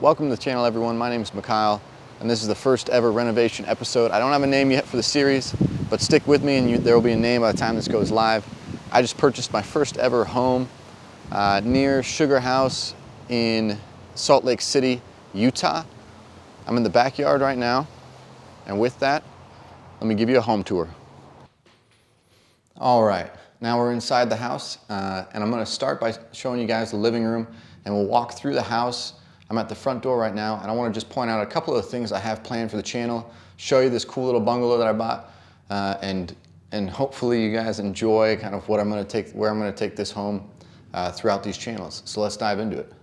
Welcome to the channel, everyone. My name is Mikhail, and this is the first ever renovation episode. I don't have a name yet for the series, but stick with me and there will be a name by the time this goes live. I just purchased my first ever home near Sugar House in Salt Lake City, Utah. I'm in the backyard right now, and with that, let me give you a home tour. All right, now we're inside the house, and I'm gonna start by showing you guys the living room, and we'll walk through the house. I'm at the front door right now, and I want to just point out a couple of things I have planned for the channel, show you this cool little bungalow that I bought, and hopefully you guys enjoy kind of where I'm going to take this home throughout these channels. So let's dive into it.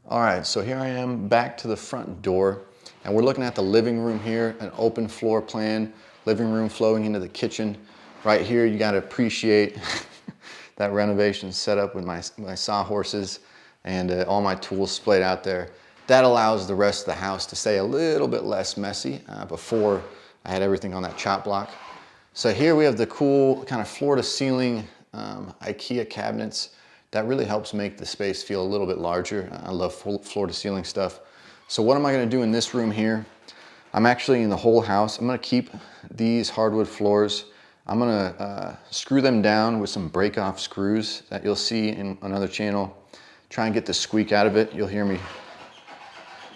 All right, so here I am back to the front door, and we're looking at the living room here, an open floor plan, living room flowing into the kitchen. Right here, you got to appreciate that renovation setup with my sawhorses and all my tools splayed out there. That allows the rest of the house to stay a little bit less messy. Before I had everything on that chop block. So here we have the cool kind of floor to ceiling IKEA cabinets. That really helps make the space feel a little bit larger. I love floor to ceiling stuff. So what am I gonna do in this room here? I'm actually in the whole house. I'm gonna keep these hardwood floors. I'm gonna screw them down with some break off screws that you'll see in another channel. Try and get the squeak out of it. You'll hear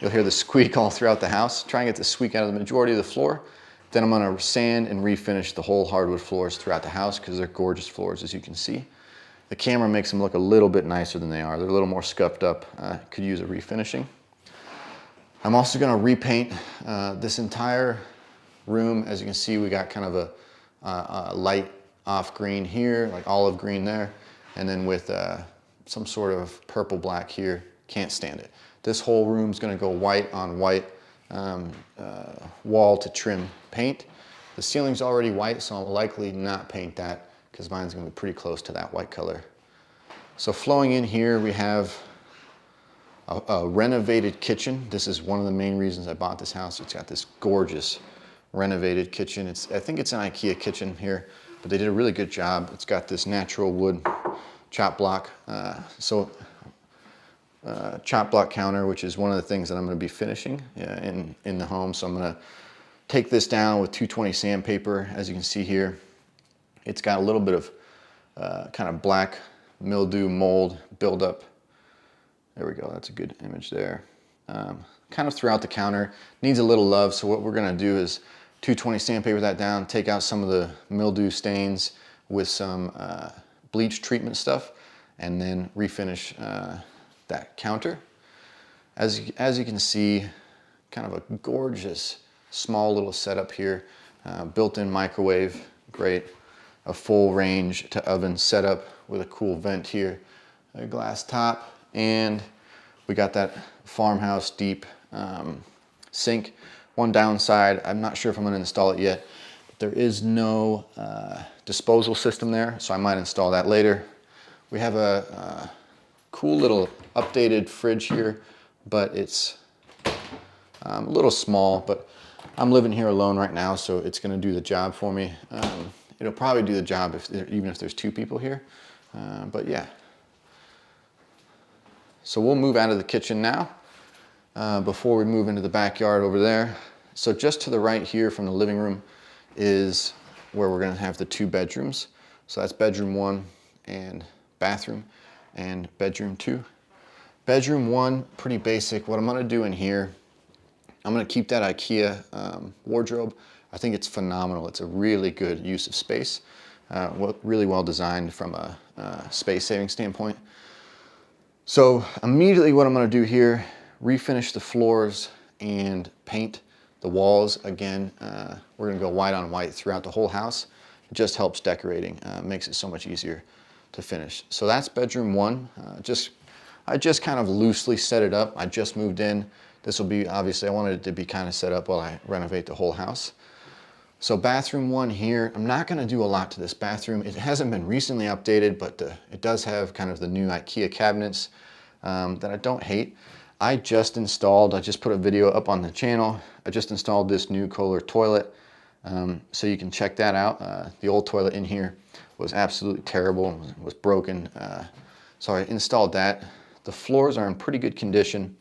the squeak all throughout the house. Try and get the squeak out of the majority of the floor. Then I'm gonna sand and refinish the whole hardwood floors throughout the house because they're gorgeous floors, as you can see. The camera makes them look a little bit nicer than they are. They're a little more scuffed up. Could use a refinishing. I'm also gonna repaint this entire room. As you can see, we got kind of a light off green here, like olive green there, and then with some sort of purple black here. Can't stand it. This whole room's gonna go white on white, wall to trim paint. The ceiling's already white, so I'll likely not paint that because mine's gonna be pretty close to that white color. So flowing in here, we have a renovated kitchen. This is one of the main reasons I bought this house. It's got this gorgeous renovated kitchen. I think it's an IKEA kitchen here, but they did a really good job. It's got this natural wood chop block, chop block counter, which is one of the things that I'm going to be finishing in the home. So I'm going to take this down with 220 sandpaper. As you can see here, it's got a little bit of kind of black mildew mold buildup. There we go. That's a good image there. Kind of throughout the counter. Needs a little love. So what we're going to do is 220 sandpaper that down, take out some of the mildew stains with some bleach treatment stuff, and then refinish that counter. As you can see, kind of a gorgeous small little setup here. Built-in microwave, great. A full range to oven setup with a cool vent here, a glass top, and we got that farmhouse deep sink. One downside, I'm not sure if I'm going to install it yet. There is no disposal system there, so I might install that later. We have a cool little updated fridge here, but it's a little small, but I'm living here alone right now, so it's gonna do the job for me. It'll probably do the job even if there's two people here, but yeah. So we'll move out of the kitchen now before we move into the backyard over there. So just to the right here from the living room is where we're gonna have the two bedrooms. So that's bedroom 1 and bathroom, and bedroom 2. Bedroom 1, pretty basic. What I'm gonna do in here, I'm gonna keep that IKEA wardrobe. I think it's phenomenal. It's a really good use of space. Really well designed from a space saving standpoint. So immediately what I'm gonna do here, refinish the floors and paint the walls. Again, we're gonna go white on white throughout the whole house. It just helps decorating, makes it so much easier to finish. So that's bedroom 1. I just kind of loosely set it up. I just moved in. This will be, obviously I wanted it to be kind of set up while I renovate the whole house. So bathroom 1 here, I'm not gonna do a lot to this bathroom. It hasn't been recently updated, but it does have kind of the new IKEA cabinets that I don't hate. I just put a video up on the channel. I just installed this new Kohler toilet. So you can check that out. The old toilet in here was absolutely terrible, was broken. So I installed that. The floors are in pretty good condition.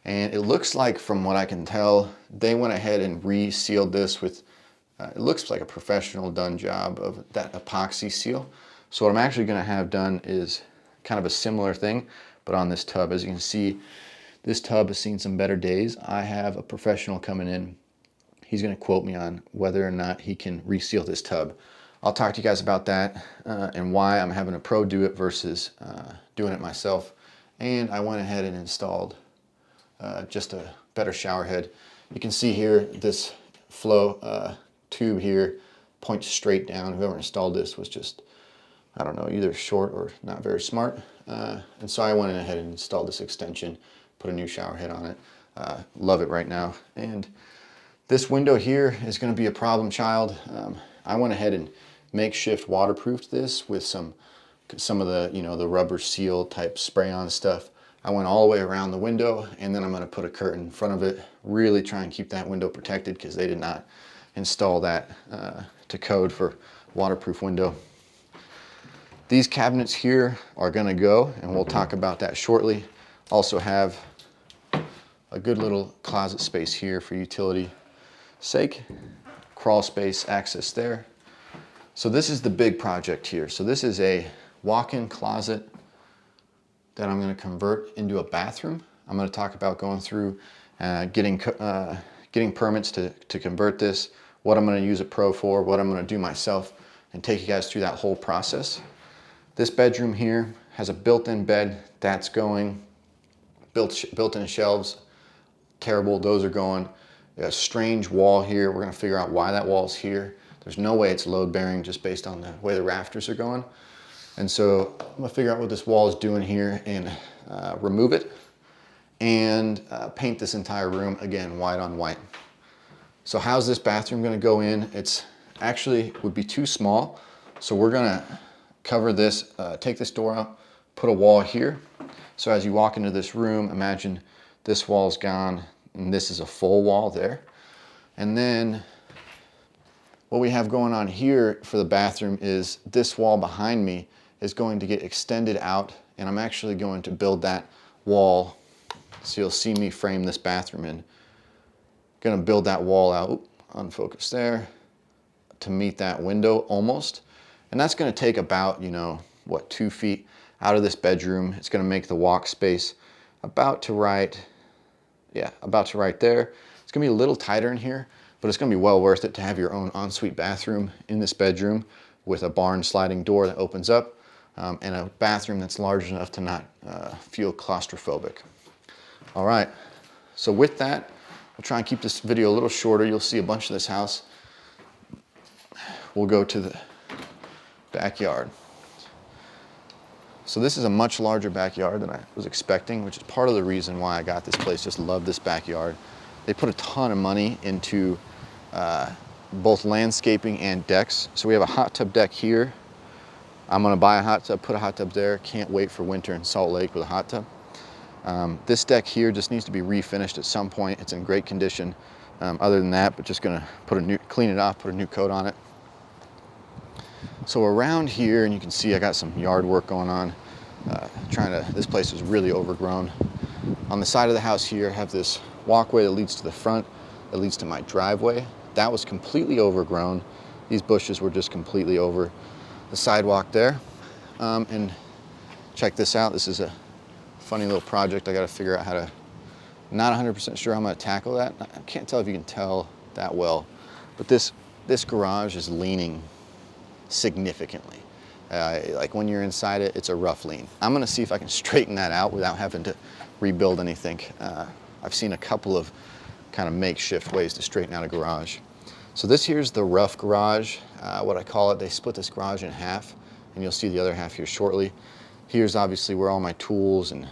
And it looks like, from what I can tell, they went ahead and resealed this with, it looks like a professional done job of that epoxy seal. So what I'm actually gonna have done is kind of a similar thing, but on this tub. As you can see, this tub has seen some better days. I have a professional coming in. He's gonna quote me on whether or not he can reseal this tub. I'll talk to you guys about that and why I'm having a pro do it versus doing it myself. And I went ahead and installed just a better shower head. You can see here, this flow tube here points straight down. Whoever installed this was just, I don't know, either short or not very smart. And so I went ahead and installed this extension, put a new shower head on it. Love it right now. And this window here is going to be a problem child. I went ahead and makeshift waterproofed this with some of the, you know, the rubber seal type spray on stuff. I went all the way around the window, and then I'm going to put a curtain in front of it, really try and keep that window protected because they did not install that to code for waterproof window. These cabinets here are going to go, and we'll talk about that shortly. Also have a good little closet space here for utility sake, crawl space access there. So this is the big project here. So this is a walk-in closet that I'm going to convert into a bathroom. I'm going to talk about going through getting permits to convert this, what I'm going to use a pro for, what I'm going to do myself, and take you guys through that whole process. This bedroom here has a built-in bed. That's going. Built-in shelves, terrible, those are going. A strange wall here. We're going to figure out why that wall's here. There's no way it's load-bearing just based on the way the rafters are going. And so I'm going to figure out what this wall is doing here and remove it and paint this entire room, again, white on white. So how's this bathroom going to go in? It's actually would be too small. So we're going to cover this, take this door out, put a wall here. So as you walk into this room, imagine this wall's gone and this is a full wall there. And then what we have going on here for the bathroom is this wall behind me is going to get extended out, and I'm actually going to build that wall. So you'll see me frame this bathroom in. Gonna build that wall out, unfocused there, to meet that window almost. And that's gonna take about, you know, what, 2 feet out of this bedroom. It's gonna make the walk space about to right there. It's gonna be a little tighter in here, but it's gonna be well worth it to have your own ensuite bathroom in this bedroom with a barn sliding door that opens up and a bathroom that's large enough to not feel claustrophobic. All right, so with that, we'll try and keep this video a little shorter. You'll see a bunch of this house. We'll go to the backyard. So this is a much larger backyard than I was expecting, which is part of the reason why I got this place. Just love this backyard. They put a ton of money into both landscaping and decks. So we have a hot tub deck here. I'm gonna buy a hot tub, put a hot tub there. Can't wait for winter in Salt Lake with a hot tub. This deck here just needs to be refinished at some point. It's in great condition. Other than that, but just gonna clean it off, put a new coat on it. So around here, and you can see I got some yard work going on. This place is really overgrown. On the side of the house here, I have this walkway that leads to the front, that leads to my driveway. That was completely overgrown. These bushes were just completely over the sidewalk there. And check this out. This is a funny little project. I got to figure out how to, not 100% sure how I'm going to tackle that. I can't tell if you can tell that well, but this garage is leaning significantly. Like when you're inside it, it's a rough lean. I'm going to see if I can straighten that out without having to rebuild anything. I've seen a couple of kind of makeshift ways to straighten out a garage. So this here's the rough garage, what I call it. They split this garage in half, and you'll see the other half here shortly. Here's obviously where all my tools and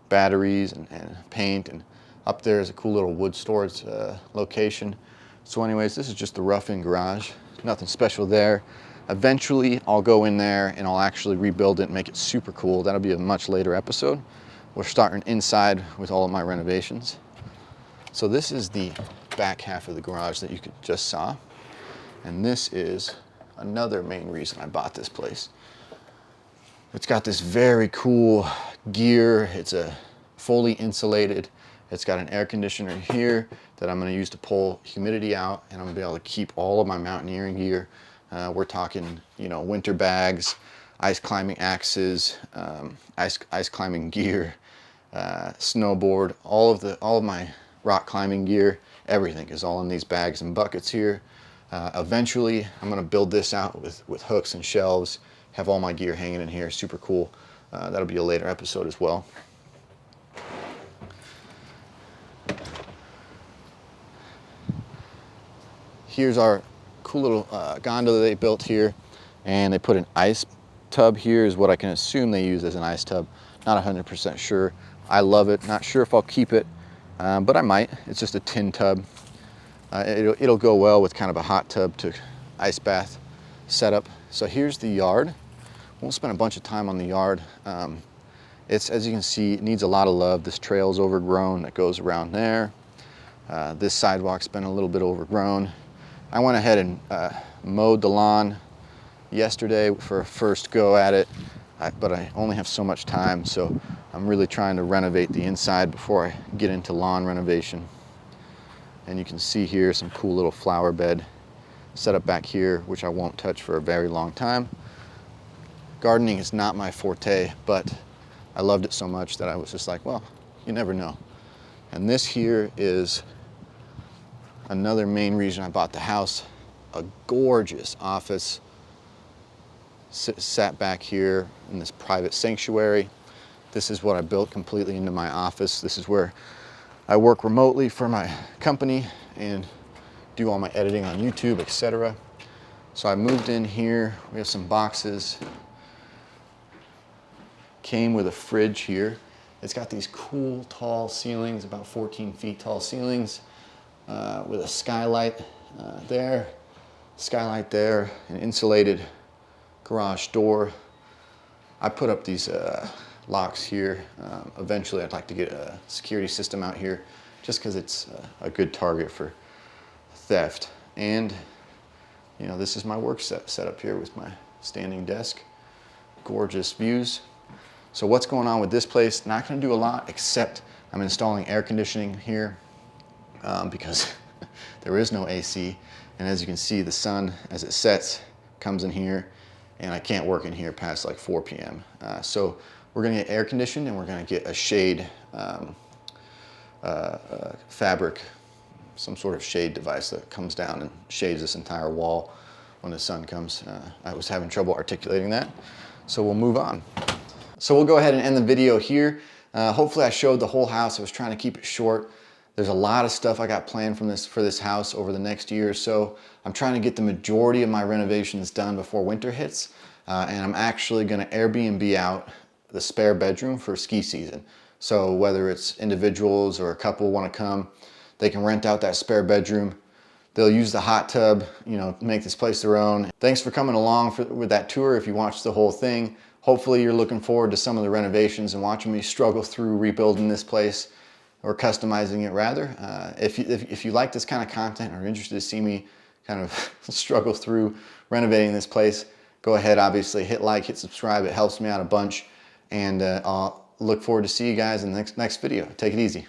batteries and paint, and up there is a cool little wood storage location. So anyways, this is just the rough-in garage. Nothing special there. Eventually, I'll go in there and I'll actually rebuild it and make it super cool. That'll be a much later episode. We're starting inside with all of my renovations. So this is the back half of the garage that you just saw. And this is another main reason I bought this place. It's got this very cool gear. It's a fully insulated. It's got an air conditioner here that I'm going to use to pull humidity out, and I'm going to be able to keep all of my mountaineering gear. We're talking, you know, winter bags, ice climbing axes, ice climbing gear, snowboard, all of my rock climbing gear, everything is all in these bags and buckets here. Eventually, I'm going to build this out with hooks and shelves, have all my gear hanging in here, super cool. That'll be a later episode as well. Here's our cool little gondola they built here, and they put an ice tub here, is what I can assume they use as an ice tub. Not 100% sure. I love it. Not sure if I'll keep it, but I might. It's just a tin tub. It'll go well with kind of a hot tub to ice bath setup. So here's the yard. Won't spend a bunch of time on the yard. It's, as you can see, it needs a lot of love. This trail's overgrown that goes around there. This sidewalk's been a little bit overgrown. I went ahead and mowed the lawn yesterday for a first go at it, but I only have so much time, so I'm really trying to renovate the inside before I get into lawn renovation. And you can see here some cool little flower bed set up back here, which I won't touch for a very long time. Gardening is not my forte, but I loved it so much that I was just like, well, you never know. And this here is another main reason I bought the house. A gorgeous office sat back here in this private sanctuary. This is what I built completely into my office. This is where I work remotely for my company and do all my editing on YouTube, etc. So I moved in here. We have some boxes. Came with a fridge here. It's got these cool tall ceilings, about 14 feet tall ceilings, with a skylight there, an insulated garage door. I put up these locks here. Eventually I'd like to get a security system out here just because it's a good target for theft. And you know, this is my work set up here with my standing desk. Gorgeous views. So what's going on with this place? Not going to do a lot, except I'm installing air conditioning here because there is no AC. And as you can see, the sun, as it sets, comes in here, and I can't work in here past like 4 p.m. So we're going to get air conditioned, and we're going to get a shade fabric, some sort of shade device that comes down and shades this entire wall when the sun comes. I was having trouble articulating that, so we'll move on. So we'll go ahead and end the video here. Hopefully I showed the whole house. I was trying to keep it short. There's a lot of stuff I got planned for this house over the next year or so. I'm trying to get the majority of my renovations done before winter hits, and I'm actually going to Airbnb out the spare bedroom for ski season. So whether it's individuals or a couple want to come, they can rent out that spare bedroom. They'll use the hot tub, you know, make this place their own. Thanks for coming along with that tour if you watched the whole thing. Hopefully you're looking forward to some of the renovations and watching me struggle through rebuilding this place, or customizing it rather. If you like this kind of content or are interested to see me kind of struggle through renovating this place, go ahead, obviously hit like, hit subscribe. It helps me out a bunch. And I'll look forward to see you guys in the next video. Take it easy.